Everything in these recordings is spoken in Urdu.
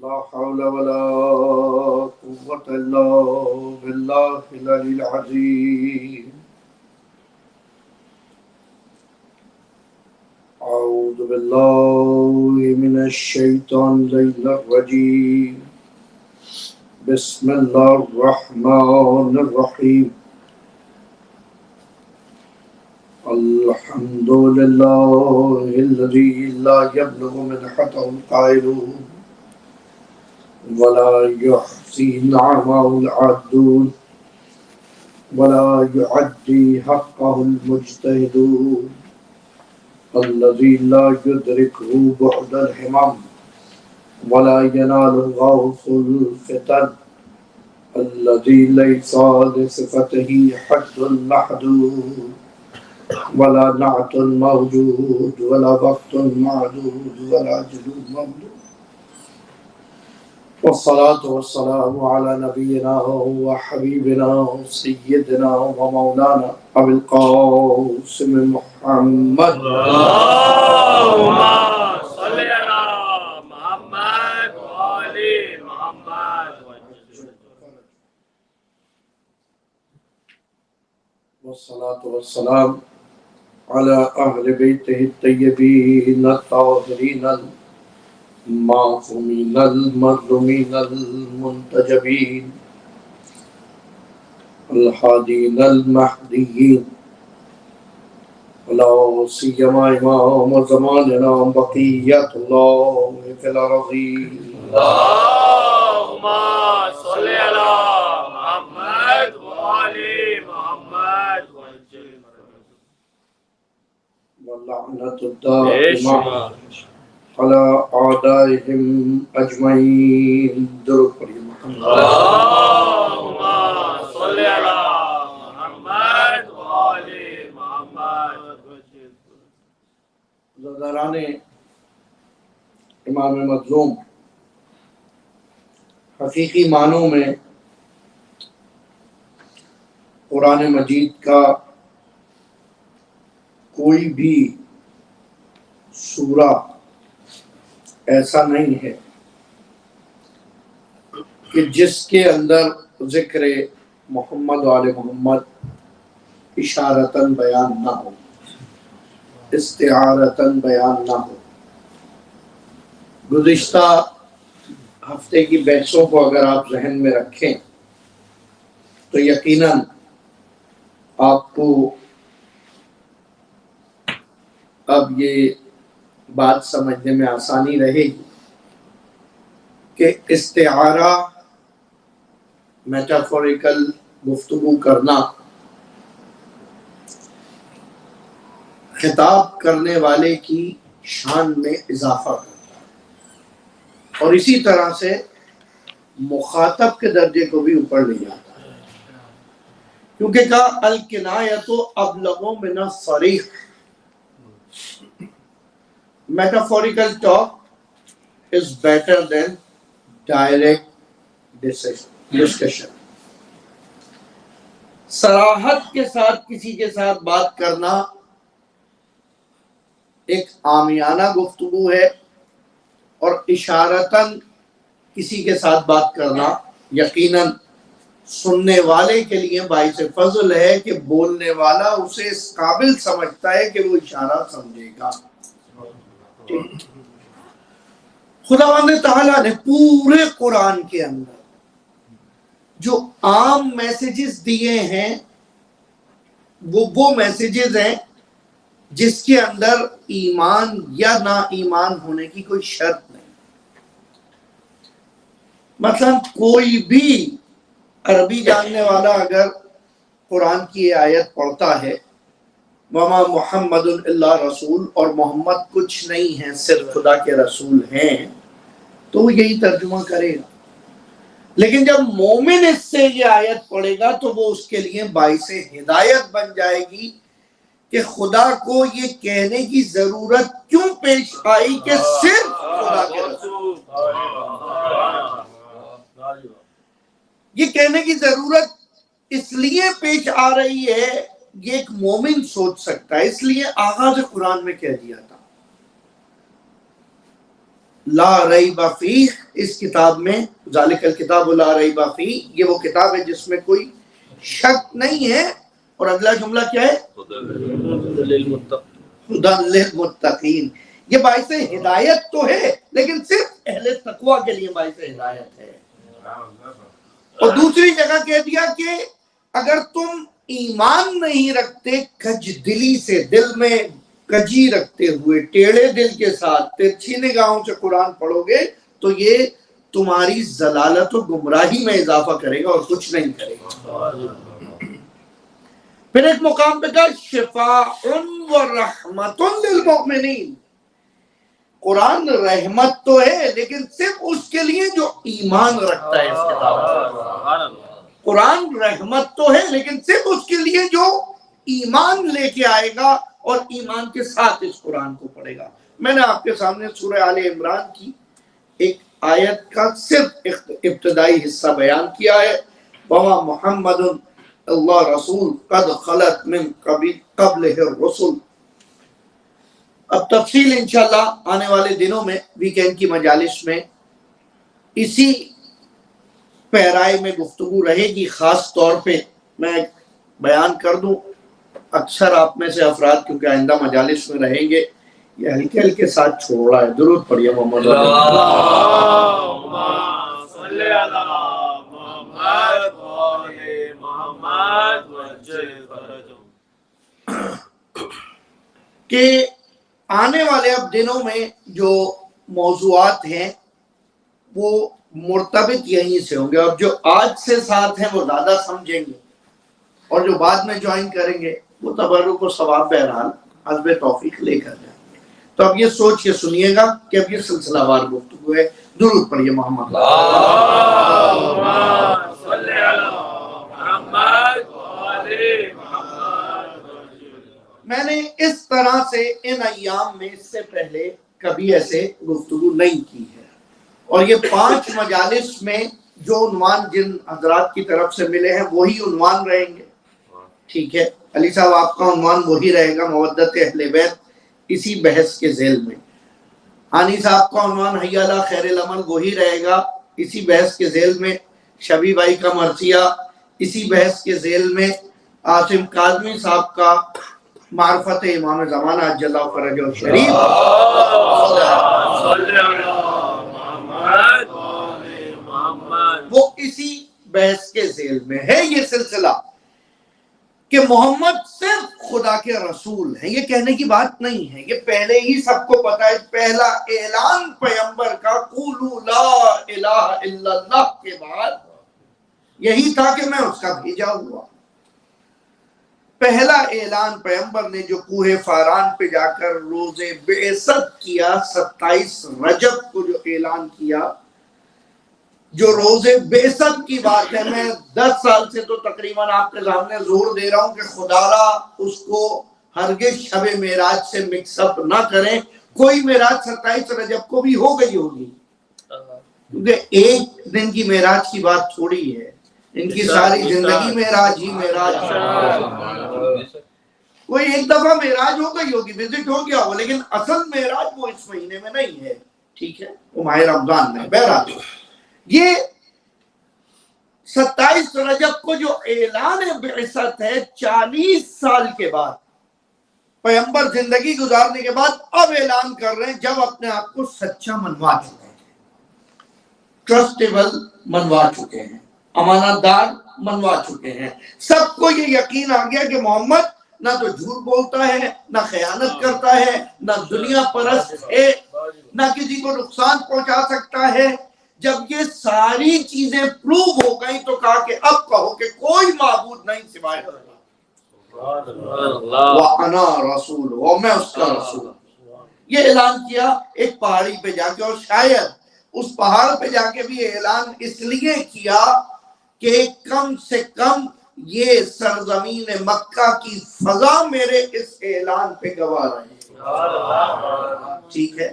لا حول ولا قوة إلا بالله العلي العظيم. أعوذ بالله من الشيطان الرجيم. بسم الله الرحمن الرحيم. الحمد لله الذي لا يبلغ مدحته القائلون ولا يحصي نعمه العادون ولا يعدي حقه المجتهدون الذي لا يدركه بعد الهمم ولا ينال الغوث الفتن الذي ليس لصفته حد محدود ولا نعت موجود ولا وقت معدود ولا أجل ممدود. والصلاة والسلام على نبينا وحبيبنا سيدنا ومولانا أبي القاسم محمد اللهم صل على محمد وآل محمد. والصلاة والسلام على أهل بيته الطيبين الطاهرين المعصومين المظلومين المنتجبين الحادين المهديين ولا سيما إمام زماننا بقية الله في الأرضين. اللهم صل على محمد وآل محمد. واللعنة الدائمة على أعدائهم أجمعين. درود پڑھیے محمد. اللهم صل على محمد وآل محمد. زرداران امام مظلوم حقیقی معنوں میں قرآن مجید کا کوئی بھی سورہ ایسا نہیں ہے کہ جس کے اندر ذکر محمد و آل محمد اشارتاً بیان نہ ہو، استعارتاً بیان نہ ہو. گزشتہ ہفتے کی بحثوں کو اگر آپ ذہن میں رکھیں تو یقیناً آپ کو اب یہ بات سمجھنے میں آسانی رہے گی کہ استعارہ میٹافوریکل گفتگو کرنا خطاب کرنے والے کی شان میں اضافہ کرتا ہے اور اسی طرح سے مخاطب کے درجے کو بھی اوپر لے جاتا ہے، کیونکہ کہا الکنایۃ ابلغ من الصریح. Metaphorical talk is better than direct discussion. صراحت کے ساتھ کسی کے ساتھ بات کرنا ایک عامیانہ گفتگو ہے اور اشارتاً کسی کے ساتھ بات کرنا یقیناً سننے والے کے لیے باعث فضل ہے کہ بولنے والا اسے اس قابل سمجھتا ہے کہ وہ اشارہ سمجھے گا. خداوند تعالیٰ نے پورے قرآن کے اندر جو عام میسیجز دیے ہیں وہ میسیجز ہیں جس کے اندر ایمان یا نا ایمان ہونے کی کوئی شرط نہیں. مثلا کوئی بھی عربی جاننے والا اگر قرآن کی یہ آیت پڑھتا ہے وما محمد الا رسول اور محمد کچھ نہیں ہے صرف خدا کے رسول ہیں تو وہ یہی ترجمہ کرے گا. لیکن جب مومن اس سے یہ آیت پڑھے گا تو وہ اس کے لیے باعث ہدایت بن جائے گی کہ خدا کو یہ کہنے کی ضرورت کیوں پیش آئی کہ صرف خدا کے رسول. یہ کہنے کی ضرورت اس لیے پیش آ رہی ہے، یہ ایک مومن سوچ سکتا ہے، اس لیے آغاز قرآن میں کہہ دیا تھا لا ریب فیہ، اس کتاب میں، ذالک الکتاب لا ریب فیہ، یہ وہ کتاب ہے جس میں کوئی شک نہیں ہے. اور اگلا جملہ کیا ہے؟ ہدی للمتقین. یہ باعث ہدایت تو ہے لیکن صرف اہل تقوی کے لیے باعث ہدایت ہے. اور دوسری جگہ کہہ دیا کہ اگر تم ایمان نہیں رکھتے کج دلی سے، دل میں کجی رکھتے ہوئے، ٹیڑھے دل کے ساتھ ترچھی نگاہوں سے قرآن پڑھو گے تو یہ تمہاری ضلالت و گمراہی میں اضافہ کرے گا اور کچھ نہیں کرے گا. پھر ایک مقام پہ کہا شفاء و رحمت للمؤمنین، قرآن رحمت تو ہے لیکن صرف اس کے لیے جو ایمان رکھتا ہے اس کتاب. قرآن رحمت تو ہے لیکن صرف اس کے لیے جو ایمان لے کے آئے گا اور ایمان کے ساتھ اس قرآن کو پڑھے گا. میں نے آپ کے سامنے سورہ آل عمران کی ایک آیت کا صرف ابتدائی حصہ بیان کیا ہے. وما محمد اللہ رسول قد خلت من قبلہ الرسل. اب تفصیل انشاءاللہ آنے والے دنوں میں ویکینڈ کی مجالس میں اسی پیرائے میں گفتگو رہے گی. خاص طور پہ میں بیان کر دوں، اکثر آپ میں سے افراد کیونکہ آئندہ مجالس میں رہیں گے، یہ ہلکے ہلکے ساتھ چھوڑ رہا ہے. درود پڑھیے محمد اللہم صلی علی محمد و آل محمد وعجل فرجهم. کہ آنے والے اب دنوں میں جو موضوعات ہیں وہ مرتبط یہیں سے ہوں گے، اور جو آج سے ساتھ ہیں وہ زیادہ سمجھیں گے، اور جو بعد میں جوائن کریں گے وہ تبرک و ثواب بہرحال حسب توفیق لے کر جائیں گے. تو اب یہ سوچ کے سنیے گا کہ اب یہ سلسلہ وار گفتگو ہے. درود پڑھیے محمد. اللہم صلی علی محمد و آل محمد. میں نے اس طرح سے ان ایام میں اس سے پہلے کبھی ایسے گفتگو نہیں کی ہے، اور یہ 5 مجالس میں جو عنوان جن حضرات کی طرف سے ملے ہیں وہی عنوان رہیں گے. ٹھیک ہے علی صاحب، آپ کا عنوان وہی رہے گا، مودت اہل بیت، اسی بحث کے ذیل میں. ہانی صاحب کا عنوان حی علی خیر العمل وہی رہے گا، اسی بحث کے ذیل میں. شبی بھائی کا مرثیہ اسی بحث کے ذیل میں. عاصم کاظمی صاحب کا معرفت امام زمانہ عجل اللہ فرجہ الشریف وہ اسی بحث کے ذیل میں ہے. یہ سلسلہ کہ محمد صرف خدا کے رسول ہیں، یہ کہنے کی بات نہیں ہے، یہ پہلے ہی سب کو پتا ہے. پہلا اعلان پیغمبر کا قولوا لا الہ الا اللہ کے بعد یہی تھا کہ میں اس کا بھیجا ہوا. پہلا اعلان پیغمبر نے جو کوہ فاران پہ جا کر روز بعثت کیا، 27 رجب کو جو اعلان کیا، جو روز بعثت کی بات ہے. میں 10 سال سے تو تقریباً آپ کے سامنے زور دے رہا ہوں کہ خدا را اس کو ہرگز شب معراج سے مکس اپ نہ کریں. کوئی معراج 27 رجب کو بھی ہو گئی ہوگی، کیونکہ ایک دن کی معراج کی بات تھوڑی ہے، ان کی ساری زندگی معراج ہی معراج. کوئی ایک دفعہ معراج ہو گئی ہوگی، وزٹ ہو گیا ہوگا، لیکن اصل معراج وہ اس مہینے میں نہیں ہے. ٹھیک ہے، وہ ماہ رمضان میں. بہرحال یہ 27 رجب کو جو اعلان بعثت ہے، 40 سال کے بعد پیغمبر زندگی گزارنے کے بعد اب اعلان کر رہے ہیں، جب اپنے آپ کو سچا منوا چکے ہیں، ٹرسٹیبل منوا چکے ہیں، امانت دار منوا چکے ہیں. سب کو یہ یقین آ گیا کہ محمد نہ تو جھوٹ بولتا ہے، نہ خیانت کرتا ہے، نہ دنیا پرست ہے، نہ کسی کو نقصان پہنچا سکتا ہے. جب یہ ساری چیزیں پروو ہو گئی تو کہا کہ اب کہو کہ کوئی معبود نہیں سوائے اللہ، وَأَنَا رَسُولُ، اور میں اس کا رسول. یہ اعلان کیا ایک پہاڑی پہ جا کے، اور شاید اس پہاڑ پہ جا کے بھی اعلان اس لیے کیا کہ کم سے کم یہ سرزمین مکہ کی فضا میرے اس اعلان پہ گواہ رہے. ٹھیک ہے.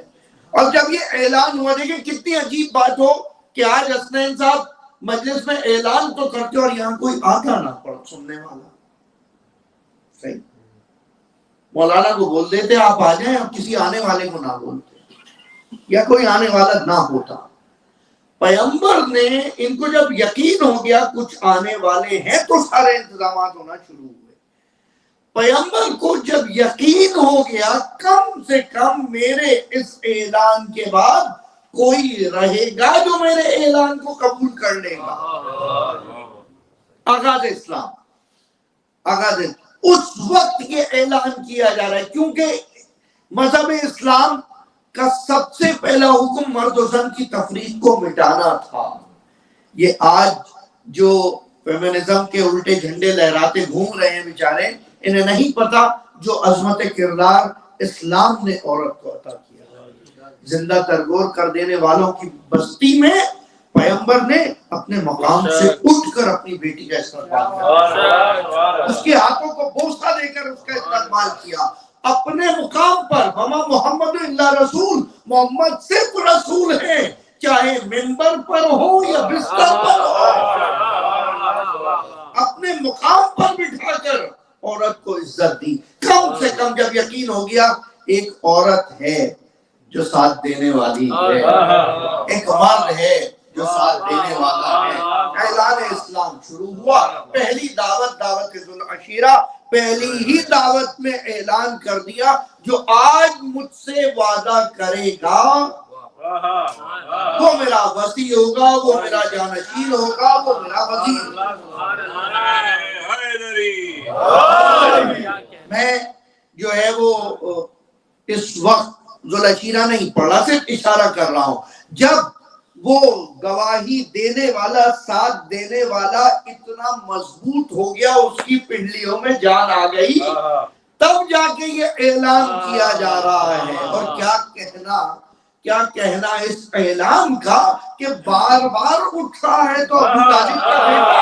اور جب یہ اعلان ہوا، دیکھیں کتنی عجیب بات ہو کہ آج حسنین صاحب مجلس میں اعلان تو کرتے اور یہاں کوئی آتا نہ پڑھ سننے والا. صحیح، مولانا کو بول دیتے آپ آ جائیں، اور کسی آنے والے کو نہ بولتے. یا کوئی آنے والا نہ ہوتا. پیغمبر نے ان کو جب یقین ہو گیا کچھ آنے والے ہیں تو سارے انتظامات ہونا شروع ہوئے. پیغمبر کو جب یقین ہو گیا کم سے کم میرے اس اعلان کے بعد کوئی رہے گا جو میرے اعلان کو قبول کر لے گا. آغاز اسلام، اس وقت یہ اعلان کیا جا رہا ہے کیونکہ مذہب اسلام کا سب سے پہلا حکم مرد و زن کی تفریق کو مٹانا تھا. یہ آج جو فیمنزم کے الٹے جھنڈے لہراتے گھوم رہے ہیں بیچارے، انہیں نہیں پتا جو عظمت کردار اسلام نے عورت کو عطا کیا. زندہ ترگور کر دینے والوں کی بستی میں پیغمبر نے اپنے مقام سے اٹھ کر اپنی بیٹی کا استقبال کیا، اس کے ہاتھوں کو بوسہ دے کر اس کا استقبال کیا. اپنے مقام پر وما محمد الا رسول، محمد صرف رسول ہے، چاہے منبر پر ہو یا بستر پر ہو. اپنے مقام پر بٹھا کر عورت کو عزت دی. کم سے کم جب یقین ہو گیا ایک عورت ہے جو ساتھ دینے والی ہے، ایک مرد ہے جو ساتھ دینے والا ہے، اعلان اسلام شروع ہوا. پہلی دعوت ذو العشیرہ، پہلی ہی دعوت میں اعلان کر دیا جو آج مجھ سے وعدہ کرے گا وہ میرا وصی ہوگا، وہ میرا جانشین ہوگا، وہ میرا وزیر ہوگا. میں جو ہے وہ اس وقت ذوالعشیرہ نہیں پڑھا، صرف اشارہ کر رہا ہوں. جب وہ گواہی دینے والا، ساتھ دینے والا اتنا مضبوط ہو گیا، اس کی پنڈلیوں میں جان آ گئی، تب جا کے یہ اعلان کیا جا رہا ہے. اور کیا کہنا اس اعلان کا کہ بار بار اٹھ رہا ہے تو ابو طالب کا بیٹا،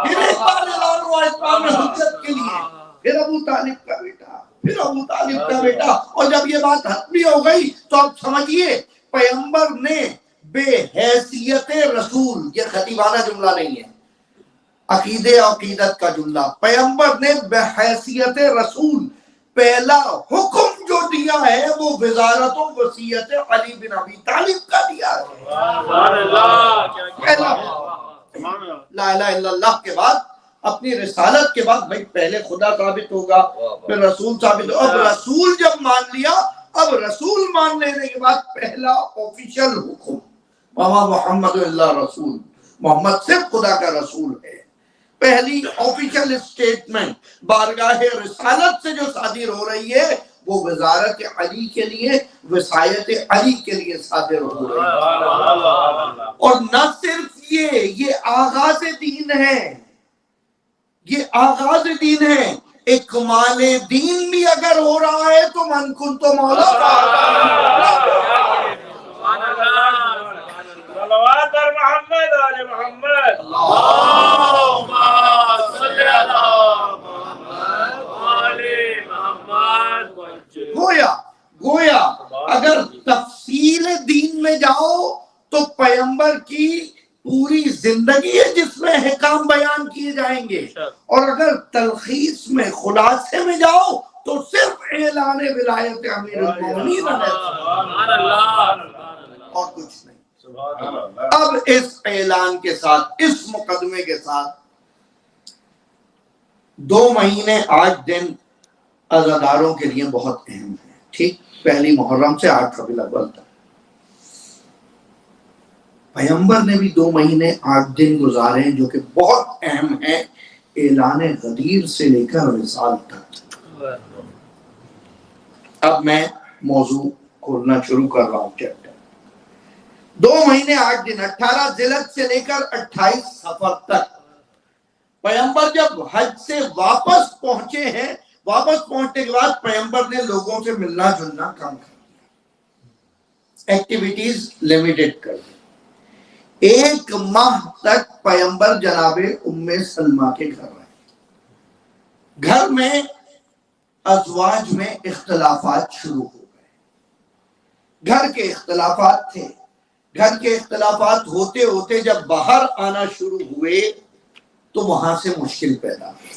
پھر ایک بار اعلان ہوا اتمام حجت کے لیے، پھر ابو طالب کا بیٹا، پھر ابو طالب کا بیٹا. اور جب یہ بات حتمی ہو گئی تو اب سمجھیے پیغمبر نے بے حیثیت رسول، یہ خطیبانہ جملہ نہیں ہے، عقیدے عقیدت کا جملہ، پیغمبر نے بے حیثیت رسول پہلا حکم جو دیا ہے وہ وزارت و وصیت علی بن ابی طالب کا دیا ہے. پہلا لا الہ الا اللہ کے بعد، اپنی رسالت کے بعد، بھائی پہلے خدا ثابت ہوگا پھر رسول ثابت ہوگا. اب رسول جب مان لیا، اب رسول مان لینے کے بعد پہلا آفیشل حکم وما محمد الا رسول، محمد صرف خدا کا رسول ہے. پہلی آفیشل اسٹیٹمنٹ بارگاہ رسالت سے جو صادر ہو رہی ہے وہ وزارت علی کے لیے، وصایت علی کے لیے صادر ہو رہی ہے. اور نہ صرف یہ آغاز دین ہے، یہ آغاز دین ہے. اکمال دین بھی اگر ہو رہا ہے تو من کن تو مولا صلوات محمد آل محمد، اللہم صلی علی محمد آل محمد. گویا اگر تفصیل دین میں جاؤ تو پیغمبر کی پوری زندگی ہے جس میں احکام بیان کیے جائیں گے، اور اگر تلخیص میں خلاصے میں جاؤ تو صرف اعلان ولایت امیر المومنین اور کچھ نہیں. اب اس اعلان کے ساتھ، اس مقدمے کے ساتھ 2 مہینے 8 دن عزاداروں کے لیے بہت اہم ہے. ٹھیک، پہلی محرم سے 8 ربیع الاول تک پیغمبر نے بھی 2 مہینے 8 دن گزارے ہیں جو کہ بہت اہم ہے، اعلان غدیر سے لے کر وصال تک. اب میں موضوع کھولنا شروع کر رہا ہوں. چیپٹر 2 مہینے 8 دن 18 ذیلحج سے لے کر 28 صفر تک. پیغمبر جب حج سے واپس پہنچے ہیں، واپس پہنچنے کے بعد پیغمبر نے لوگوں سے ملنا جلنا کم کر دیا، ایکٹیویٹیز لیمیٹڈ کر دی. 1 ماہ تک پیغمبر جناب ام سلمہ کے گھر رہے. گھر میں ازواج میں اختلافات شروع ہو گئے. گھر کے اختلافات تھے. گھر کے اختلافات ہوتے ہوتے جب باہر آنا شروع ہوئے تو وہاں سے مشکل پیدا ہوئی.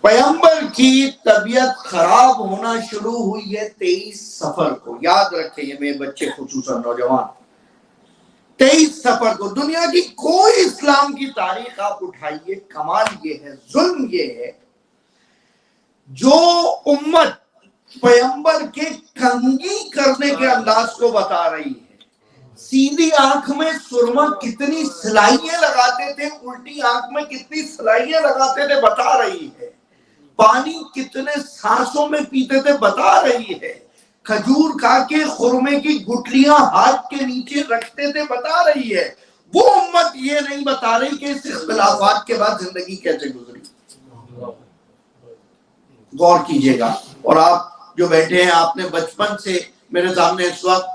پیغمبر کی طبیعت خراب ہونا شروع ہوئی ہے 23 صفر کو. یاد رکھیں یہ میرے بچے خصوصاً نوجوان, 23 صفر کو. دنیا کی کوئی اسلام کی تاریخ آپ اٹھائیے, کمال یہ ہے, ظلم یہ ہے, جو امت پیغمبر کے کنگھی کرنے کے انداز کو بتا رہی ہے, سیدھی آنکھ میں سرما کتنی سلائیاں لگاتے تھے, الٹی آنکھ میں کتنی سلائیاں لگاتے تھے بتا رہی ہے, پانی کتنے سانسوں میں پیتے تھے بتا رہی ہے, کھجور کھا کے خرمے کی گٹلیاں ہاتھ کے نیچے رکھتے تھے بتا رہی ہے. وہ امت یہ نہیں بتا رہی کہ اس اختلافات کے بعد زندگی کیسے گزری. غور کیجئے گا. اور آپ جو بیٹھے ہیں, آپ نے بچپن سے میرے سامنے اس وقت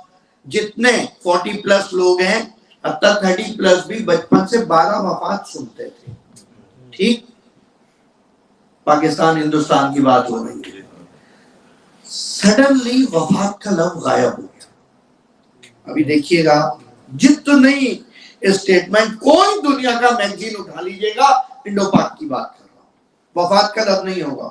جتنے 40 پلس لوگ ہیں, حتی 30 پلس بھی بچپن سے 12 وفات سنتے تھے. ٹھیک, پاکستان ہندوستان کی بات ہو رہی ہے, سڈنلی وفات کا لفظ غائب ہو گیا. ابھی دیکھیے گا جتنی اسٹیٹمنٹ کوئی دنیا کا میگزین اٹھا لیجئے گا, انڈو پاک کی بات کر رہا ہوں, وفات کا لفظ نہیں ہوگا.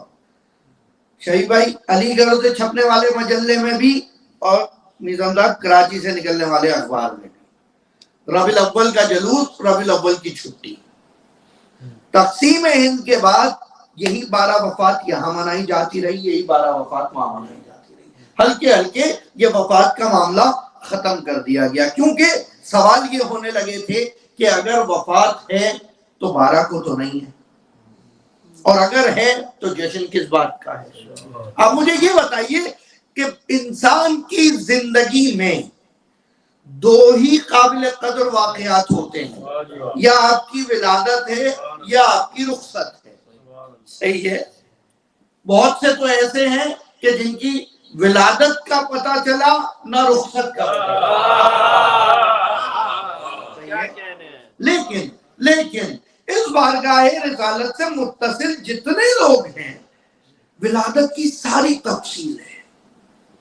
شہید بھائی علی گڑھ سے چھپنے والے مجلے میں بھی, اور نظامدار کراچی سے نکلنے والے اخبار میں بھی, ربیع الاول کا جلوس, ربیع الاول کی چھٹی. تقسیم ہند کے بعد یہی 12 وفات یہاں منائی جاتی رہی, یہی 12 وفات وہاں منائی جاتی رہی. ہلکے ہلکے یہ وفات کا معاملہ ختم کر دیا گیا, کیونکہ سوال یہ ہونے لگے تھے کہ اگر وفات ہے تو 12 کو تو نہیں ہے, اور اگر ہے تو جشن کس بات کا ہے. اب مجھے یہ بتائیے کہ انسان کی زندگی میں 2 ہی قابل قدر واقعات ہوتے ہیں, یا آپ کی ولادت ہے یا آپ کی رخصت ہے. صحیح ہے. بہت سے تو ایسے ہیں کہ جن کی ولادت کا پتہ چلا نہ رخصت کا پتہ چلا. لیکن اس بارگاہ رسالت سے متصل جتنے لوگ ہیں, ولادت کی ساری تفصیل ہے,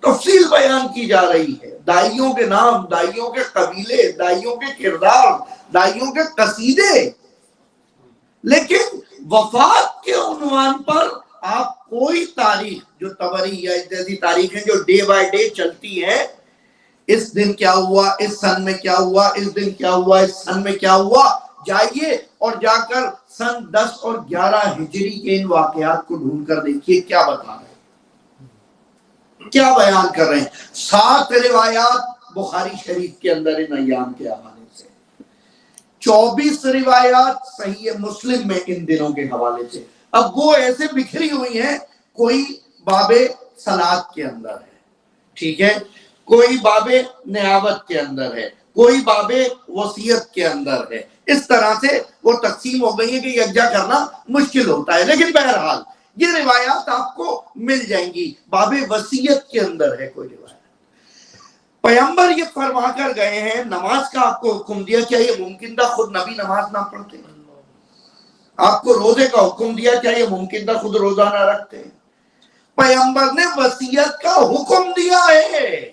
تفصیل بیان کی جا رہی ہے. دائیوں کے نام, دائیوں کے قبیلے, دائیوں کے کردار, دائیوں کے قصیدے. لیکن وفات کے عنوان پر آپ کوئی تاریخ جو طبری یا جیسی تاریخیں جو ڈے بائی ڈے چلتی ہیں, اس دن کیا ہوا, اس سن میں کیا ہوا, اس دن کیا ہوا, اس سن میں کیا ہوا, جائیے اور جا کر سن 10 اور 11 ہجری کے ان واقعات کو ڈھونڈ کر دیکھیے کیا بتا رہے ہیں, کیا بیان کر رہے ہیں. 7 روایات بخاری شریف کے اندر ان ایام کے حوالے سے, 24 روایات صحیح مسلم میں ان دنوں کے حوالے سے. اب وہ ایسے بکھری ہوئی ہیں, کوئی باب صلاۃ کے اندر ہے, ٹھیک ہے, کوئی باب نیابت کے اندر ہے, کوئی باب وصیت کے اندر ہے. اس طرح سے وہ تقسیم ہو گئی ہے کہ یکجا کرنا مشکل ہوتا ہے. لیکن بہرحال یہ روایات آپ کو مل جائیں گی. باب وصیت کے اندر ہے کوئی روایت, پیغمبر یہ فرما کر گئے ہیں, نماز کا آپ کو حکم دیا, کیا یہ ممکن تھا خود نبی نماز نہ پڑھتے؟ آپ کو روزے کا حکم دیا, کیا یہ ممکن تھا خود روزہ نہ رکھتے؟ پیغمبر نے وصیت کا حکم دیا ہے,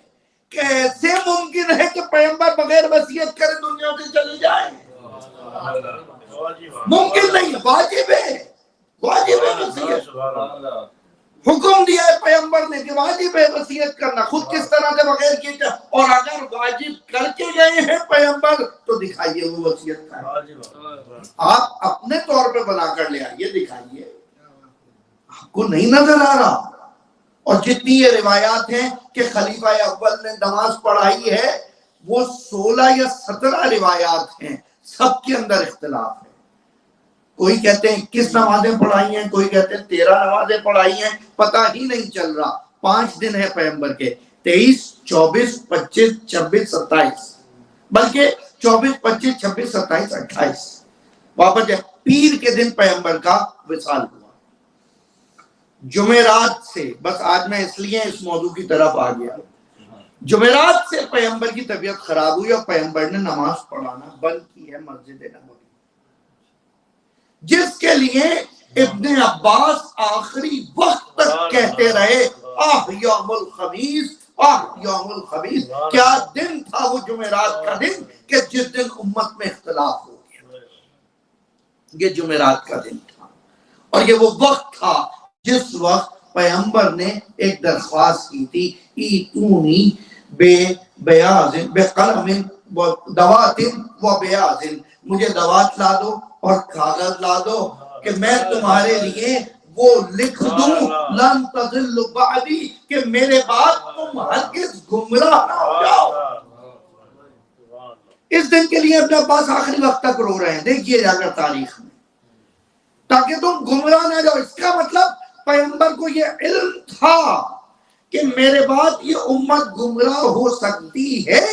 کیسے ممکن ہے کہ پیغمبر بغیر وصیت کرے دنیا سے چلے جائیں؟ ممکن نہیں, واجب ہے, واجب ہے وصیت. حکم دیا ہے پیغمبر نے کہ واجب ہے وصیت کرنا, خود کس طرح سے بغیر کیے, اور اگر واجب کر کے گئے ہیں پیغمبر تو دکھائیے وہ وصیت کا ہے. آپ اپنے طور پہ بنا کر لے آئیے, دکھائیے, آپ کو نہیں نظر آ رہا. اور جتنی یہ روایات ہیں کہ خلیفہ اول نے نماز پڑھائی ہے, وہ 16 یا 17 روایات ہیں, سب کے اندر اختلاف ہے. کوئی کہتے ہیں 21 نمازیں پڑھائی ہیں, کوئی کہتے ہیں 13 نمازیں پڑھائی ہیں, پتہ ہی نہیں چل رہا. 5 دن ہے پیغمبر کے, 23, 24, 25, 26, 27, بلکہ 24, 25, 26, 27, 28. واپس جائے, پیر کے دن پیغمبر کا وصال ہوا. جمعرات سے, بس آج میں اس لیے اس موضوع کی طرف آ گیا, جمعرات سے پیغمبر کی طبیعت خراب ہوئی اور پیغمبر نے نماز پڑھانا بند کی ہے مسجد نبوی, جس کے لیے ابن عباس آخری وقت تک کہتے رہے آہ یوم الخمیس, آہ یوم الخمیس. کیا دن تھا وہ جمعرات کا دن کہ جس دن امت میں اختلاف ہو گیا, یہ جمعرات کا دن تھا. اور یہ وہ وقت تھا جس وقت پیغمبر نے ایک درخواست کی تھی، ایتونی بے بیاضن بے قلم دوات و بیاضن، مجھے دوات لا دو اور کاغذ لا دو کہ میں تمہارے لیے وہ لکھ دوں، لن تضل بعدی، کہ میرے بعد تم ہرگز گمراہ نہ ہو جاؤ۔ اس دن کے لیے ابن عباس آخری وقت تک رو رہے ہیں، دیکھیے جا کر تاریخ میں، تاکہ تم گمراہ نہ جاؤ۔ اس کا مطلب پیغمبر کو یہ علم تھا کہ میرے بعد یہ امت گمراہ ہو سکتی ہے،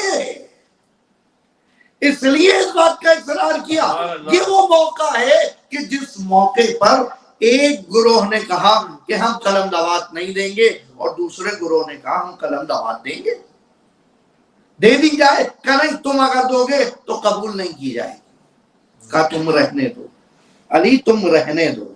اس لیے اس بات کا اصرار کیا۔ یہ وہ موقع ہے کہ جس موقع پر ایک گروہ نے کہا کہ ہم قلم دوات نہیں دیں گے اور دوسرے گروہ نے کہا ہم قلم دوات دیں گے، دے دی جائے، کہ نہیں تم اگر دو گے تو قبول نہیں کی جائے گی، کہا تم رہنے دو علی، تم رہنے دو،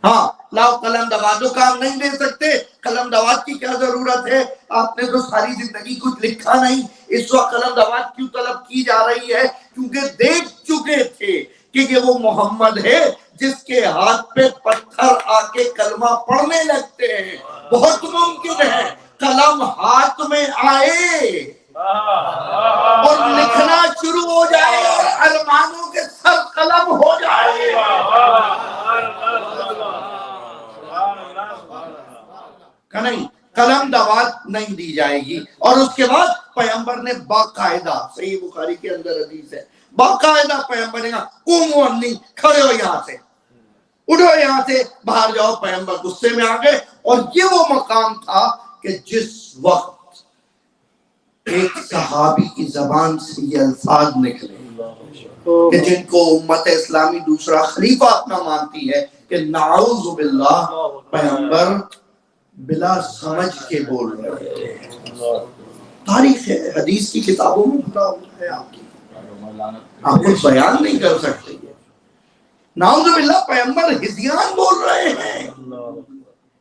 ہاں لاؤ قلم دوات دو، کام نہیں دے سکتے، قلم دوات کی کیا ضرورت ہے، آپ نے تو ساری زندگی کچھ لکھا نہیں، اس وقت قلم دوات کیوں طلب کی جا رہی ہے؟ کیونکہ دیکھ چکے تھے کہ یہ وہ محمد ہے جس کے ہاتھ پہ پتھر آ کے کلمہ پڑھنے لگتے ہیں۔ بہت ممکن ہے قلم ہاتھ میں آئے اور لکھنا شروع ہو جائے اور ارمانوں کے سر قلم ہو جائے، کہ نہیں قلم دوات نہیں دی جائے گی۔ اور اس کے بعد پیغمبر نے باقاعدہ، صحیح بخاری کے اندر حدیث ہے، باقاعدہ پیغمبر نے کہا قوموا انی، کھڑے ہو یہاں سے، اٹھو یہاں سے، باہر جاؤ۔ پیغمبر غصے میں آ گئے، اور یہ وہ مقام تھا کہ جس وقت ایک صحابی کی زبان سے یہ الفاظ نکلے کہ جن کو امت اسلامی دوسرا خلیفہ اپنا مانتی ہے، کہ نعوذ باللہ پیغمبر بلا سمجھ کے بول رہے تھے۔ تاریخ ہے، حدیث کی کتابوں میں بھرا ہوا ہے، آپ کچھ بیان نہیں کر سکتے۔ نعوذ باللہ پیغمبر ہذیان بول رہے ہیں،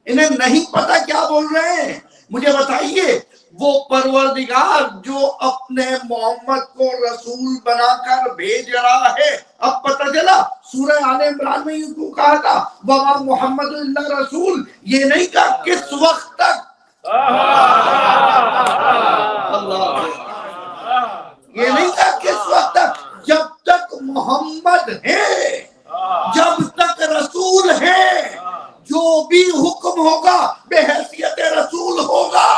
انہیں نہیں پتا کیا بول رہے ہیں۔ مجھے بتائیے وہ پروردگار جو اپنے محمد کو رسول بنا کر بھیج رہا ہے، اب پتہ چلا سورہ آل عمران میں یہ کیوں کہا تھا وما محمد اللہ رسول، یہ نہیں کہا کس وقت تک، یہ نہیں کہا کس وقت تک، جب تک محمد ہے، جب تک رسول ہے، جو بھی حکم ہوگا بے حیثیت رسول ہوگا،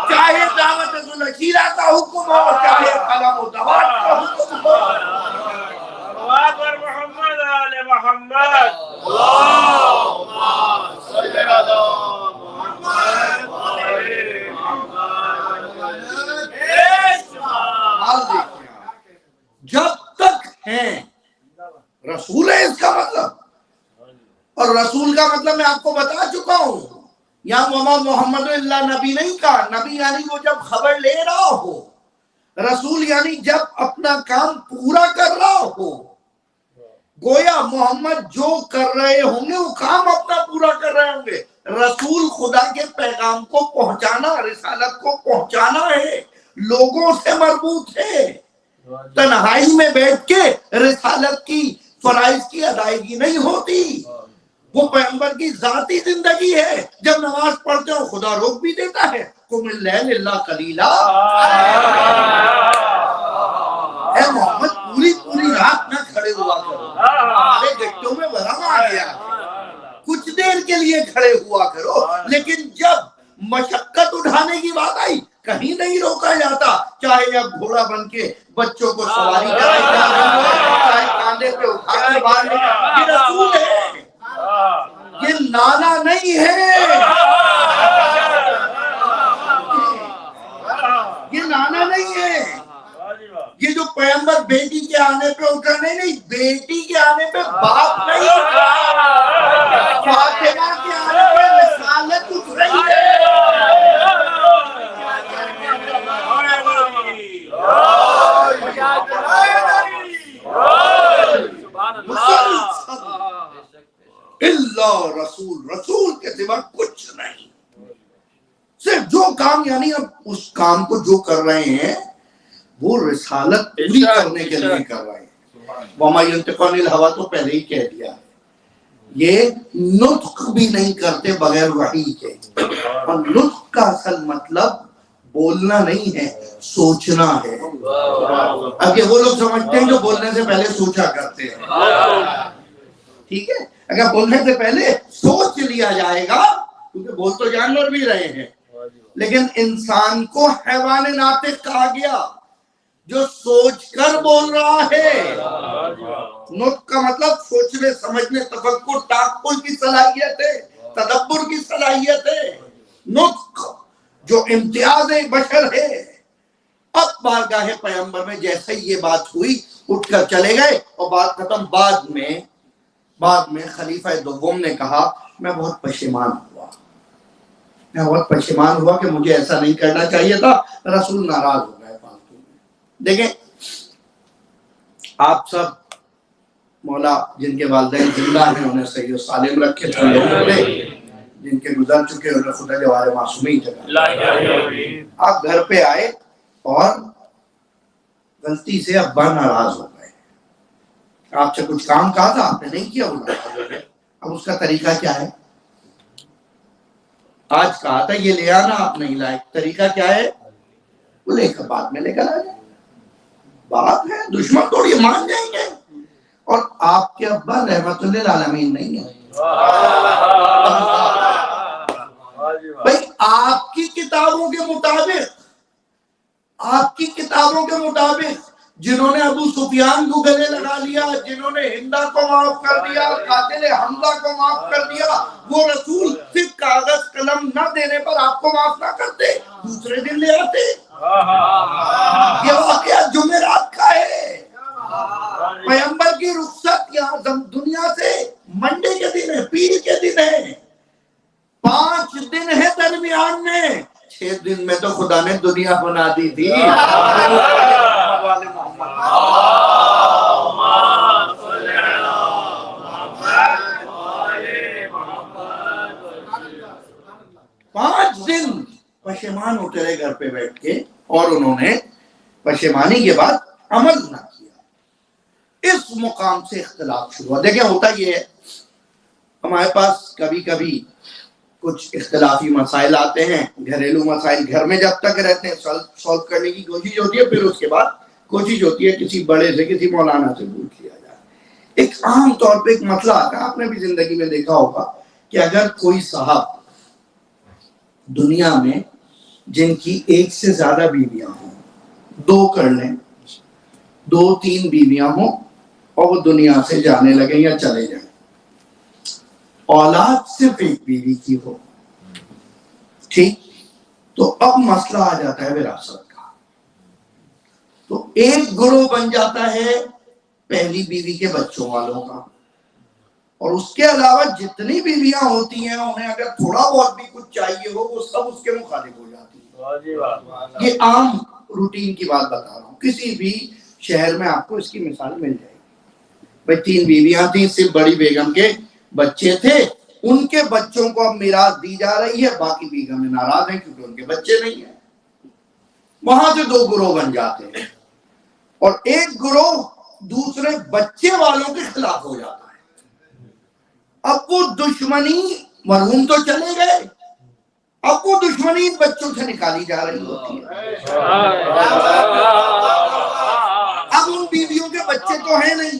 چاہے دعوت ذوالشیرہ کا حکم ہو، چاہے قلم و دوات کا حکم ہو۔ محمد آل محمد، اللہم صلی علی محمد وآل محمد۔ جب تک ہیں رسول ہے، اس کا مطلب، اور رسول کا مطلب میں آپ کو بتا چکا ہوں، یہاں وما محمد اللہ نبی نہیں کہا، نبی یعنی وہ جب خبر لے رہا ہو، رسول یعنی جب اپنا کام پورا کر رہا ہو۔ گویا محمد جو کر رہے ہوں گے وہ کام اپنا پورا کر رہے ہوں گے، رسول خدا کے پیغام کو پہنچانا، رسالت کو پہنچانا ہے، لوگوں سے مربوط ہے۔ تنہائی میں بیٹھ کے رسالت کی فرائض کی ادائیگی نہیں ہوتی، وہ پیغمبر کی ذاتی زندگی ہے۔ جب نماز پڑھتے ہو خدا روک بھی دیتا ہے، قم اللیل الا قلیلا، اے محمد پوری رات نہ کھڑے ہوا کرو، ہمارے گھٹوں میں ورم آ گیا، کچھ دیر کے لیے کھڑے ہوا کرو۔ لیکن جب مشقت اٹھانے کی بات آئی کہیں نہیں روکا جاتا، چاہے اب گھوڑا بن کے بچوں کو سواری کرائی جا رہی ہے، چاہے کاندھے پہ اٹھا کے باہر نکال، یہ رسول ہے، یہ نانا نہیں ہے، یہ نانا نہیں ہے۔ یہ جو پیغمبر بیٹی کے آنے پہ اٹھا، نہیں، بیٹی کے آنے پہ باپ نہیں اٹھا، فاطمہ کے آنے پہ رسالت اٹھ رہی ہے۔ اللہ رسول کے سوا کچھ نہیں، صرف جو کام، یعنی اب اس کام کو جو کر رہے ہیں وہ رسالت پوری کرنے کے لیے کر رہے ہیں۔ وما ينطق عن الهوى تو پہلے ہی کہہ دیا ہے، یہ نطق بھی نہیں کرتے بغیر وحی کے. اور نطق کا اصل مطلب بولنا نہیں ہے، سوچنا ہے. اب یہ وہ لوگ سمجھتے ہیں جو بولنے سے پہلے سوچا کرتے ہیں. ٹھیک ہے، اگر بولنے سے پہلے سوچ لیا جائے گا، کیونکہ بول تو جانور بھی رہے ہیں، لیکن انسان کو حیوان ناطق کہا گیا جو سوچ کر بول رہا ہے. نطق کا مطلب سوچنے سمجھنے تفکر تعقل کی صلاحیت ہے، تدبر کی صلاحیت ہے. نطق جو امتیاز بشر ہے. اب بارگاہ پیغمبر میں جیسے یہ بات ہوئی اٹھ کر چلے گئے اور بات ختم. بعد میں خلیفہ دوم نے کہا میں بہت پشیمان ہوا کہ مجھے ایسا نہیں کرنا چاہیے تھا. رسول ناراض ہو گئے فالتو میں. دیکھیں آپ سب مولا جن کے والدین زندہ ہیں انہیں صحیح و سالم رکھے، جن کے گزر چکے انہیں خدا جوار معصومی جگہ. آپ گھر پہ آئے اور غلطی سے ابا ناراض ہو گئے. آپ سے کچھ کام کہا تھا، آپ نے نہیں کیا. اب اس کا طریقہ کیا ہے؟ آج کہا تھا یہ لے آنا، آپ نہیں لائے. طریقہ کیا ہے؟ وہ لے کر بعد میں لے کر آ جائے. بات ہے، دشمن تھوڑی مان جائیں گے. اور آپ کے ابا رحمت للعالمین نہیں ہے. بھائی آپ کی کتابوں کے مطابق جنہوں نے ابو سفیان کو گلے لگا لیا، جنہوں نے ہندا کو معاف کر دیا، قاتل حمزہ کو معاف کر دیا، وہ رسول صرف کاغذ قلم نہ دینے پر آپ کو معاف نہ کرتے، دوسرے دن لے آتے. یہ واقعہ جمعرات کا ہے. پیغمبر کی رخصت یہاں دنیا سے منڈے کے دن ہے، پیر کے دن ہے. 5 دن ہے درمیان میں. 6 دن میں تو خدا نے دنیا بنا دی تھی. 5 دن پشیمان اترے گھر پہ بیٹھ کے، اور انہوں نے پشیمانی کے بعد عمل نہ کیا. اس مقام سے اختلاف شروع ہوا. دیکھیں ہوتا یہ ہے، ہمارے پاس کبھی کبھی کچھ اختلافی مسائل آتے ہیں، گھریلو مسائل گھر میں جب تک رہتے ہیں سولو کرنے کی کوشش ہوتی ہے، پھر اس کے بعد کوشش ہوتی ہے کسی بڑے سے، کسی مولانا سے پوچھ لیا جائے. ایک عام طور پہ ایک مسئلہ آتا ہے، آپ نے بھی زندگی میں دیکھا ہوگا کہ اگر کوئی صاحب دنیا میں جن کی 1 سے زیادہ بیویاں ہوں، 2 کر لیں، 2-3 بیویاں ہوں اور وہ دنیا سے جانے لگیں یا چلے جائیں، اولاد صرف 1 بیوی کی ہو، ٹھیک، تو اب مسئلہ آ جاتا ہے وراثت کا. تو ایک گروہ بن جاتا ہے پہلی بیوی کے بچوں والوں کا، اور اس کے علاوہ جتنی بیویاں ہوتی ہیں انہیں اگر تھوڑا بہت بھی کچھ چاہیے ہو وہ سب اس کے مخالف ہو جاتی ہے. یہ عام روٹین کی بات بتا رہا ہوں، کسی بھی شہر میں آپ کو اس کی مثال مل جائے گی. بھائی 3 بیویاں تھیں، صرف بڑی بیگم کے بچے تھے، ان کے بچوں کو اب میراث دی جا رہی ہے، باقی بیگمیں ناراض ہیں کیونکہ ان کے بچے نہیں ہیں. وہاں سے 2 گروہ بن جاتے ہیں، اور ایک گروہ دوسرے بچے والوں کے خلاف ہو جاتا ہے. اب وہ دشمنی، مرحوم تو چلے گئے، اب وہ دشمنی بچوں سے نکالی جا رہی ہوتی ہے. اب ان بیویوں کے بچے تو ہیں نہیں،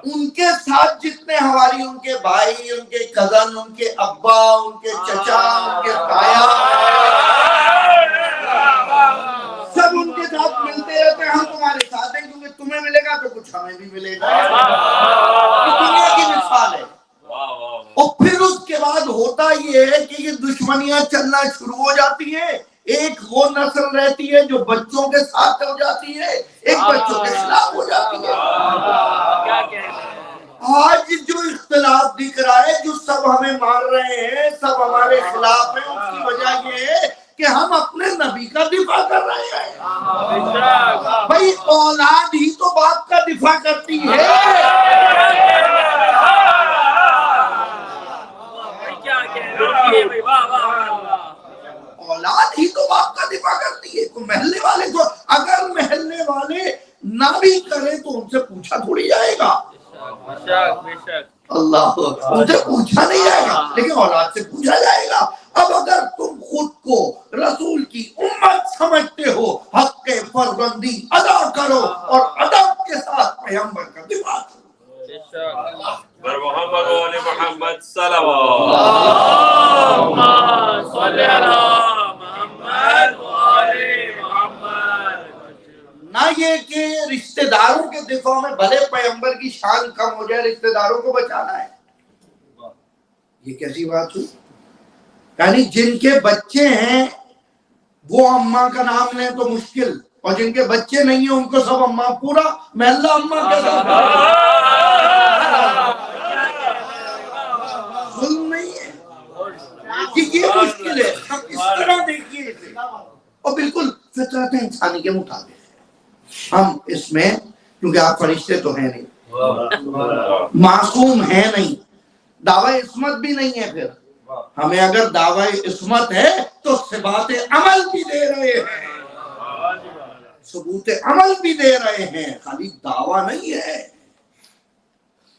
ان کے ساتھ جتنے ہماری ان کے بھائی، ان کے کزن، ان کے ابا، ان کے چچا، ان کے تایا، سب ان کے ساتھ ملتے رہتے ہیں. ہم تمہارے ساتھ ہیں کیونکہ تمہیں ملے گا تو کچھ ہمیں بھی ملے گا. دنیا کی مثال ہے. اور پھر اس کے بعد ہوتا یہ ہے کہ یہ دشمنیاں چلنا شروع ہو جاتی ہیں. ایک وہ نسل رہتی ہے جو بچوں کے ساتھ ہو جاتی ہے، ایک بچوں کے خلاف ہو جاتی ہے. آج جو اختلاف دکھ رہا ہے، جو سب ہمیں مار رہے ہیں، سب ہمارے خلاف ہیں، اس کی وجہ یہ ہے کہ ہم اپنے نبی کا دفاع کر رہے ہیں. بھائی اولاد ہی تو باپ کا دفاع کرتی ہے. اولاد ہی تو باپ کا دفاع کرتی ہے. تو محلے والے کو اگر محلے والے نہ بھی کرے تو ان سے پوچھا تھوڑی جائے گا. اللہ اسے پوچھا نہیں جائے گا لیکن اولاد سے پوچھا جائے گا. اب اگر تم خود کو رسول کی امت سمجھتے ہو حق فرزندی ادا کرو اور ادب کے ساتھ پیغمبر کا دفاع کرو. محمد و آل محمد صلوات اللہم صلی علی محمد و آل محمد. نہ یہ کہ رشتہ داروں کے دفاع میں بھلے پیغمبر کی شان کم ہو جائے رشتہ داروں کو بچانا ہے. یہ کیسی بات ہوئی؟ یعنی جن کے بچے ہیں وہ اماں کا نام لیں تو مشکل، اور جن کے بچے نہیں ہیں ان کو سب اماں، پورا محلہ اماں کے ساتھ. ظلم نہیں ہے یہ مشکل ہے. ہم اس طرح دیکھیے اسے اور بالکل فطرت انسانی کے مطابق ہے. ہم اس میں کیونکہ آپ فرشتے تو ہیں نہیں، معصوم ہیں نہیں، دعوی عصمت بھی نہیں ہے. پھر ہمیں اگر دعوی عصمت ہے تو ثبات عمل بھی دے رہے ہیں، ثبوت عمل بھی دے رہے ہیں، خالی دعویٰ نہیں ہے.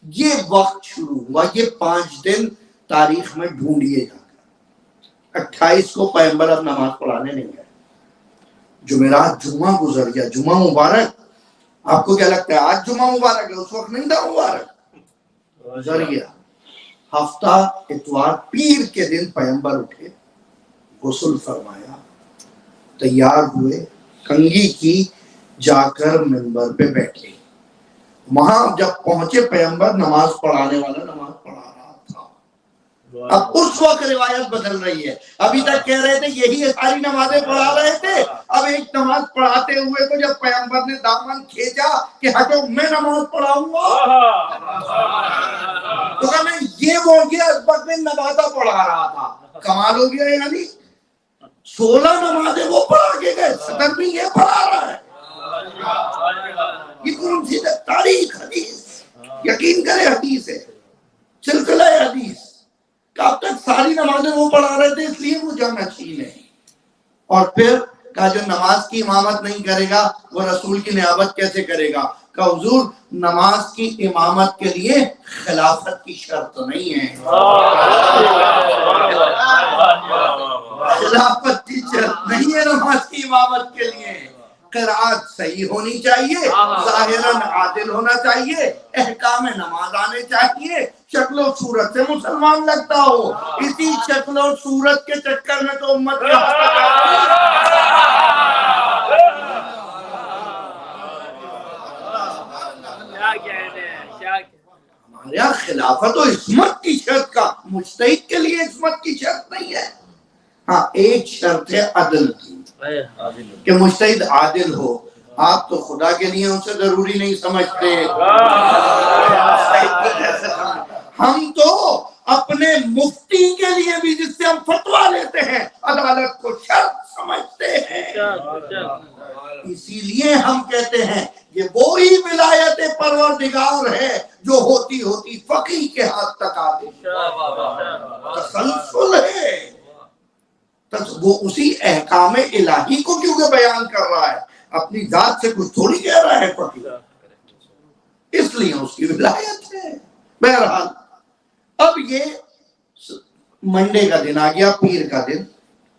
یہ وقت شروع ہوا، یہ 5 دن تاریخ میں ڈھونڈیے جا کر. 28 کو پیغمبر اب نماز پڑھانے نہیں گئے. جمعرات جمعہ گزر گیا، جمعہ مبارک. آپ کو کیا لگتا ہے آج جمعہ مبارک ہے؟ اس وقت نہیں تھا مبارک، گزر گیا. ہفتہ اتوار پیر کے دن پیغمبر اٹھے، غسل فرمایا، تیار ہوئے، کنگھی کی، جا کر منبر پہ بیٹھے. وہاں جب پہنچے پیغمبر نماز پڑھانے والا نماز پڑھا رہا تھا. اب اس وقت روایت بدل رہی ہے. ابھی تک کہہ رہے تھے یہی ساری نمازیں پڑھا رہے تھے، اب ایک نماز پڑھاتے ہوئے تو جب پیغمبر نے دامن کھینچا کہ ہٹو میں نماز پڑھاؤں گا، تو کہا میں یہ بول گیا اس وقت میں نمازہ پڑھا رہا تھا. کمال ہو گیا. یعنی 16 نمازیں وہ پڑھا کے گئے، 17ویں یہ پڑھا رہا ہے. یہ کون سی تاریخ حدیث، یقین کرے حدیث ہے، سلسلہ حدیث. اب تک ساری نمازیں وہ پڑھا رہے تھے اس لیے وہ جانشین ہے. اور پھر کہا جو نماز کی امامت نہیں کرے گا وہ رسول کی نیابت کیسے کرے گا؟ کہ حضور نماز کی امامت کے لیے خلافت کی شرط نہیں ہے، خلافت کی شرط نہیں ہے نماز کی امامت کے لیے. قرآت صحیح ہونی چاہیے، ظاہراً عادل ہونا چاہیے، احکام نماز آنے چاہیے، شکل و صورت سے مسلمان لگتا ہو. اسی شکل و صورت کے چکر میں تو امت کا ہمارے یہاں خلافت و عصمت کی شرط کا، مجتہد کے لیے عصمت کی شرط نہیں ہے. ہاں ایک شرط ہے عدل کی، کہ مجتہد عادل ہو. آپ تو خدا کے لیے اسے ضروری نہیں سمجھتے. ہم تو اپنے مفتی کے لیے بھی جس سے ہم فتویٰ لیتے ہیں عدالت کو شرط سمجھتے ہیں. اسی لیے ہم کہتے ہیں یہ وہی ولایت پروردگار ہے جو ہوتی ہوتی فقیہ کے ہاتھ تک آتی. تسلسل ہے. وہ اسی احکام الہی کو کیونکہ بیان کر رہا ہے، اپنی ذات سے کچھ تھوڑی کہہ رہا ہے فقیہ، اس لیے اس کی ولایت ہے. بہرحال اب یہ منڈے کا دن آ گیا، پیر کا دن.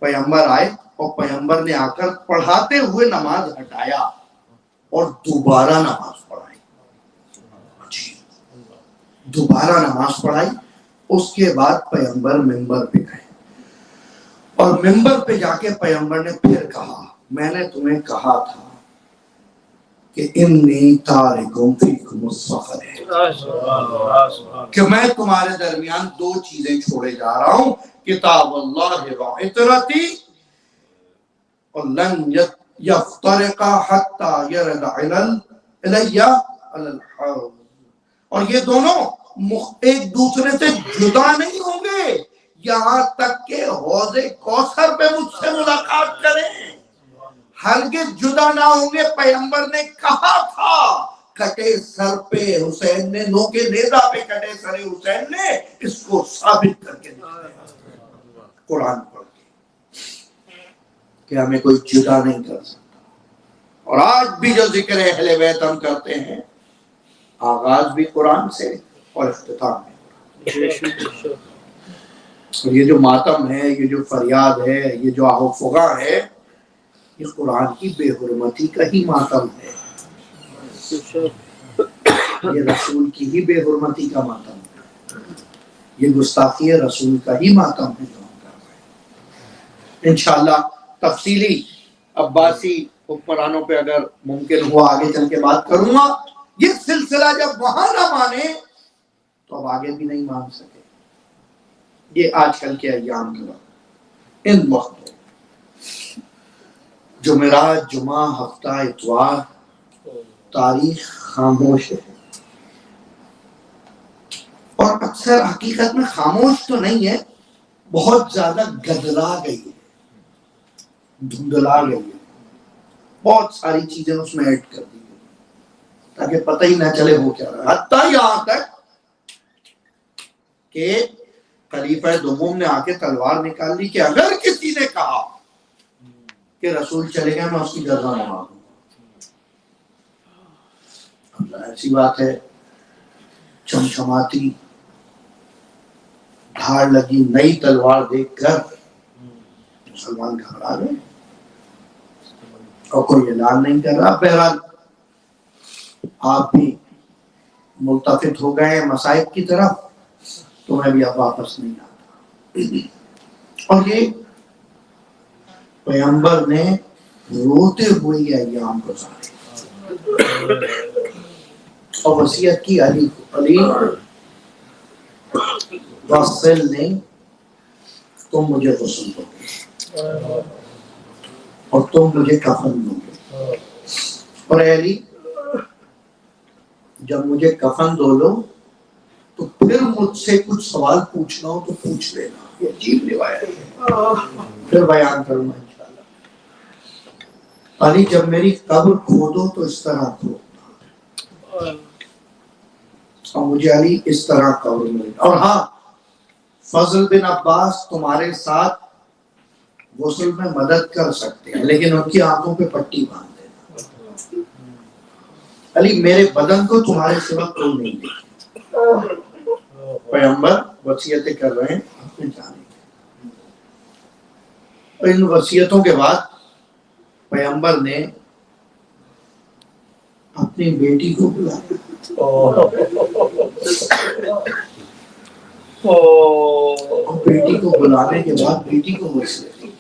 پیغمبر آئے اور پیغمبر نے آ کر پڑھاتے ہوئے نماز ہٹایا اور دوبارہ نماز پڑھائی. دوبارہ نماز پڑھائی. اس کے بعد پیغمبر منبر پہ گئے اور منبر پہ جا کے پیغمبر نے پھر کہا میں نے تمہیں کہا تھا کہ انی تارکم فیکم الصخر ہے، کہ میں تمہارے درمیان 2 چیزیں چھوڑے جا رہا ہوں، کتاب اللہ و عطرتی اور لن یفترقا حتی یرد الی الحوض. اور یہ دونوں ایک دوسرے سے جدا نہیں ہوں گے یہاں تک کہ حوض کوثر پہ مجھ سے ملاقات کریں. ہرگز جدا نہ ہوں گے. پیغمبر نے کہا تھا، کٹے سر پہ حسین نے، نوکے نیزہ پہ کٹے سر حسین نے اس کو ثابت کر کے دکھایا قرآن پڑھ کے کہ ہمیں کوئی جدا نہیں کر سکتا. اور آج بھی جو ذکر اہل بیت ہم کرتے ہیں، آغاز بھی قرآن سے اور اختتام بھی. اور یہ جو ماتم ہے، یہ جو فریاد ہے، یہ جو آہ و فغاں ہے، یہ قرآن کی بے حرمتی کا ہی ماتم ہے، یہ رسول کی ہی بے حرمتی کا ماتم ہے، یہ گستاخی رسول کا ہی ماتم ہے جو ہم کر رہے ہیں۔ انشاءاللہ تفصیلی عباسی حکمرانوں پہ اگر ممکن ہوا آگے چل کے بات کروں گا۔ یہ سلسلہ جب وہاں نہ مانے تو اب آگے بھی نہیں مان سکے۔ یہ آج کل کے ایام کے وقت، ان وقت جمعرات، جمعہ، ہفتہ، اتوار، تاریخ خاموش ہے، اور اکثر حقیقت میں خاموش تو نہیں ہے، بہت زیادہ گدلا گئی ہے، دھندلا گئی ہے، بہت ساری چیزیں اس میں ایڈ کر دی گئی تاکہ پتہ ہی نہ چلے وہ کیا رہا ہے۔ حتیٰ یہاں تک کہ خلیفہ دوم نے آ کے تلوار نکال لی کہ اگر کسی نے کہا کہ رسول چلے گئے میں اس کی گردن اڑا دوں گا۔ ایسی بات ہے، چمچماتی دھاڑ لگی نئی تلوار دیکھ کر مسلمان گھبرا گئے اور کوئی اعلان نہیں کر رہا۔ بہرحال آپ بھی ملتفت ہو گئے مصائب کی طرف، تو میں بھی اب واپس نہیں آتا۔ اور یہ پیغمبر نے روتے ہوئے یہ ایام گزارے اور وصیت کی علی کو، علی غسل نہیں، تم مجھے غسل دو گے اور تم مجھے کفن دو گے، اور اے علی جب مجھے کفن دو لو تو پھر مجھ سے کچھ سوال پوچھنا ہو تو پوچھ لینا۔ یہ عجیب روایت ہے، پھر بیان کروں گا انشاءاللہ۔ علی جب میری قبر کھودو تو اس طرح کھودنا، اور مجھے علی اس طرح قبر ملے، اور ہاں فضل بن عباس تمہارے ساتھ غسل میں مدد کر سکتے ہیں لیکن ان کی آنکھوں پہ پٹی باندھ دینا۔ علی میرے بدن کو تمہارے سوا کوئی نہیں دیکھے۔ پیغمبر وصیتیں کر رہے ہیں اپنے جانے کی، اور ان وصیتوں کے بعد پیغمبر نے اپنی بیٹی کو بلایا، اور بیٹی کو بلانے کے بعد بیٹی کو وصیت کی۔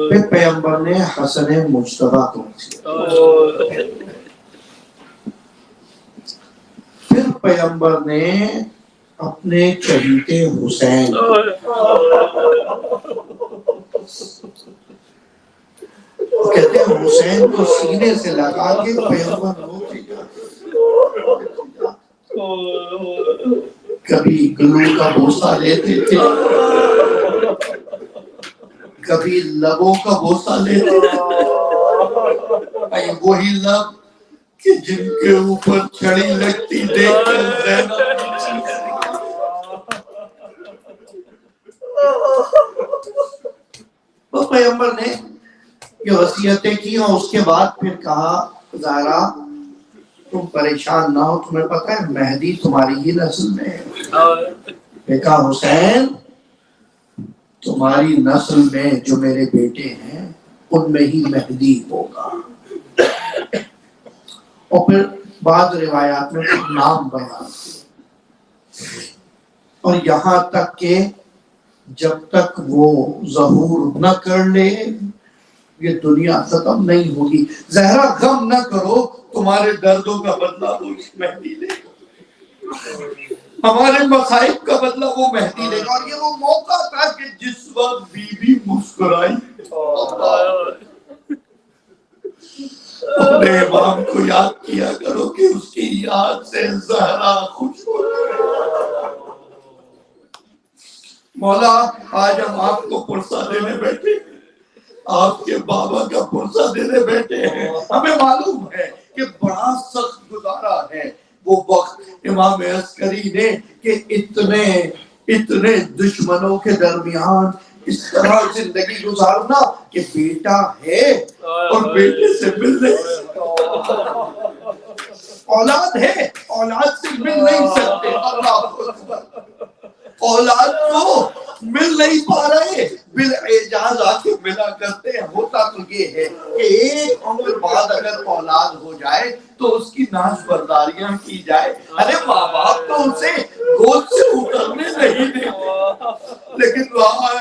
پھر پیغمبر نے حسن مجتبیٰ کو وصیت کی۔ پھر پیغمبر نے اپنے چہیتے حسین، کہتے ہیں حسین کو سینے سے لگا کے پیغمبر روتے جاتے، کبھی گلو کا بوسہ لیتے تھے، کبھی لبوں کا بوسہ لیتے تھے، وہی لب کہ جن کے اوپر چھڑی لگتی دیکھ کر زینب وہ پیغمبر نے یہ وصیتیں کی، اور اس کے بعد پھر کہا زہرا تم پریشان نہ ہو، تمہیں پتہ ہے مہدی تمہاری ہی نسل میں ہے۔ کہا حسین تمہاری نسل میں جو میرے بیٹے ہیں ان میں ہی مہدی ہوگا، اور پھر بعض روایات میں نام بیان کیے، اور یہاں تک کہ جب تک وہ ظہور نہ کر لے یہ دنیا ختم نہیں ہوگی۔ زہرا غم نہ کرو، تمہارے دردوں کا بدلہ وہ مہدی لے گا، ہمارے مصائب کا بدلہ وہ مہدی لے گا۔ اور یہ وہ موقع تھا کہ جس وقت بی بی مسکرائی، اپنے امام کو یاد کیا کرو کہ اس کی یاد سے زہرا خوش ہو جائے۔ مولا آج ہم آپ کو پرسہ دینے بیٹھے ہیں، آپ کے بابا کا پرسہ دینے بیٹھے ہیں، ہمیں معلوم ہے کہ بڑا سخت گزارا ہے وہ وقت امام عسکری نے کہ اتنے دشمنوں کے درمیان اس طرح زندگی گزارنا کہ بیٹا ہے اور بیٹے سے ملنے اولاد ہے اولاد سے مل نہیں سکتے. اللہ اکبر. اولاد کو مل نہیں پا رہے, بالاعجاز آ کے ملا کرتے ہیں. ہوتا تو یہ ہے کہ ایک عمر بعد اگر اولاد ہو جائے تو اس کی ناز برداریاں کی جائے. ارے ماں باپ تو اسے گود سے اترنے نہیں دیتے, لیکن وہاں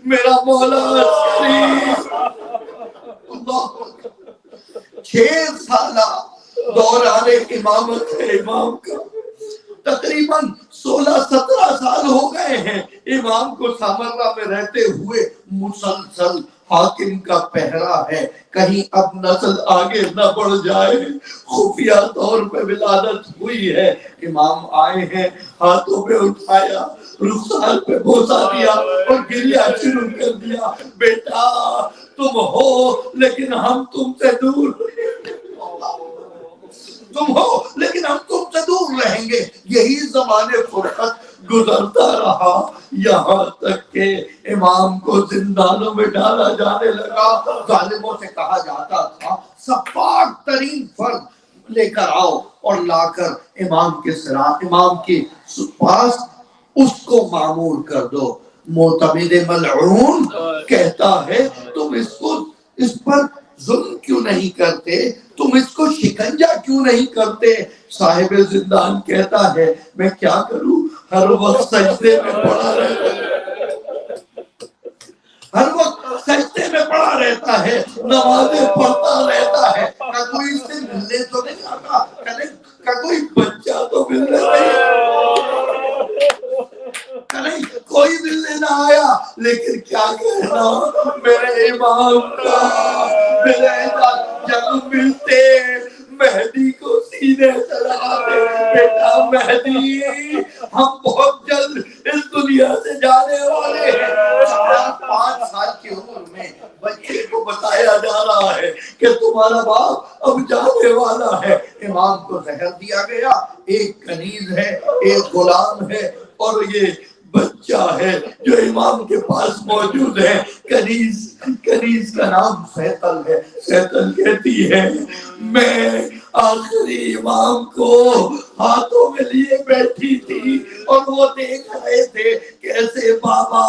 میرا مولا کریم. اللہ 6 سالہ دوران امامت ہے امام کا, تقریباً 16-17 سال ہو گئے ہیں امام کو سامرہ میں رہتے ہوئے. مسلسل حاکم کا پہرا ہے کہیں اب نسل آگے نہ بڑھ جائے. خفیہ طور پہ ولادت ہوئی ہے, امام آئے ہیں, ہاتھوں پہ اٹھایا, رخسار پہ بوسہ دیا اور گریہ شروع کر دیا. بیٹا تم ہو لیکن ہم تم سے دور, تم ہو لیکن ہم تم سے دور رہیں گے. یہی زمانے فرقت گزرتا رہا یہاں تک کہ امام کو زندانوں میں ڈالا جانے لگا. ظالموں سے کہا جاتا تھا سفاک ترین فرد لے کر آؤ اور لا کر امام کے پاس اس کو معمور کر دو. معتمد ملعون کہتا ہے تم اس پر ظلم کیوں نہیں کرتے, تم اس کو شکنجہ کیوں نہیں کرتے. صاحب زندان کہتا ہے میں کیا کروں, ہر وقت سجدے میں پڑا رہتا ہے, ہر وقت سجدے میں پڑا رہتا ہے, نمازیں پڑھتا رہتا ہے. کیا کوئی اس سے ملنے تو نہیں آتا, کیا کوئی بچہ تو ملنے نہیں, کوئی ملنے نہ آیا. لیکن کیا کہنا میرے امام کا, جب ملتے مہدی کو سینے سے لگاتے, بیٹا مہدی ہم بہت جلد اس دنیا سے جانے والے ہیں. 4-5 سال کی عمر میں بچے کو بتایا جا رہا ہے کہ تمہارا باپ اب جانے والا ہے. امام کو زہر دیا گیا. ایک کنیز ہے, ایک غلام ہے اور یہ بچہ ہے جو امام کے پاس موجود ہے. کنیز کا نام سیتل ہے. سیتل کہتی ہے میں آخری امام کو ہاتھوں میں لیے بیٹھی تھی اور وہ دیکھ رہے تھے کیسے بابا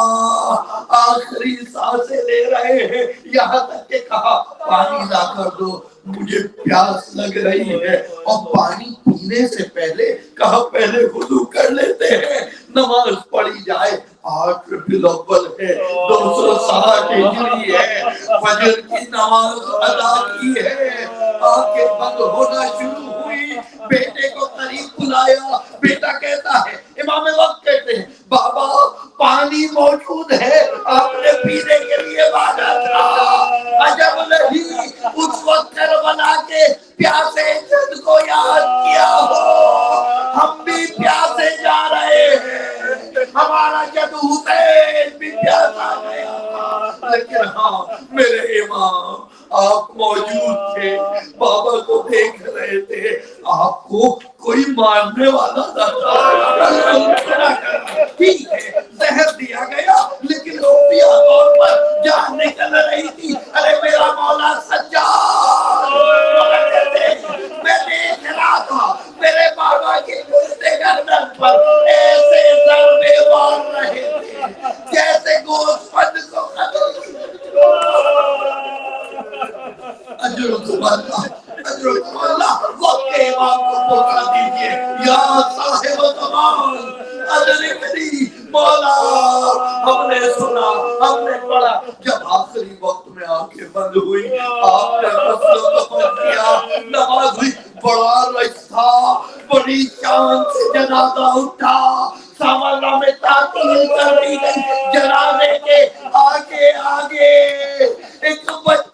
آخری سانسیں لے رہے ہیں. یہاں تک کہ کہا پانی لا کر دو, مجھے پیاس لگ رہی ہے. اور پانی پینے سے پہلے کہا پہلے وضو کر لیتے ہیں, نماز پڑھی جائے. 8 ربیع الاول ہے, 260 ہجری ہے, فجر کی نماز ادا کی ہے. آنکھیں بند ہونا شروع ہوئی. بیٹے کو قریب بلایا. بیٹا کہتا ہے امام وقت کہتے ہیں بابا پانی موجود ہے, آپ نے پینے کے لیے مانگا تھا. عجب نہیں اس وقت کربلا کے پیاسے جن کو یاد کیا ہو, ہم بھی پیاسے جا رہے ہیں. ہمارا جد حسین بھی پیاسا گیا تھا, لیکن ہاں میرے امام آپ موجود تھے, بابا کو دیکھ رہے تھے. آپ کو کوئی مارنے والا نہ تھا. ٹھیک ہے زہر دیا گیا لیکن خفیہ طور پر جان نکل رہی تھی. ارے میرا مولا سجاد میں دیکھ رہا تھا میرے بابا کے کشتے گردن پر ایسے ضربے مار رہے تھے جیسے گوشت فند کو قتل. اجرکم اللہ. وقت امام کو پکا دیجئے یا صاحب زمان ادرکنی مولا. ہم نے سنا, ہم نے پڑھا. جب آخری وقت میں آنکھیں بند ہوئی آپ نے غسل و کفن کیا, نماز ہوئی. بڑا رش تھا, بڑی شان سے جنازہ اٹھا. سامانہ میں تعطیل کر دی گئی. جنازے کے آگے ایک بچہ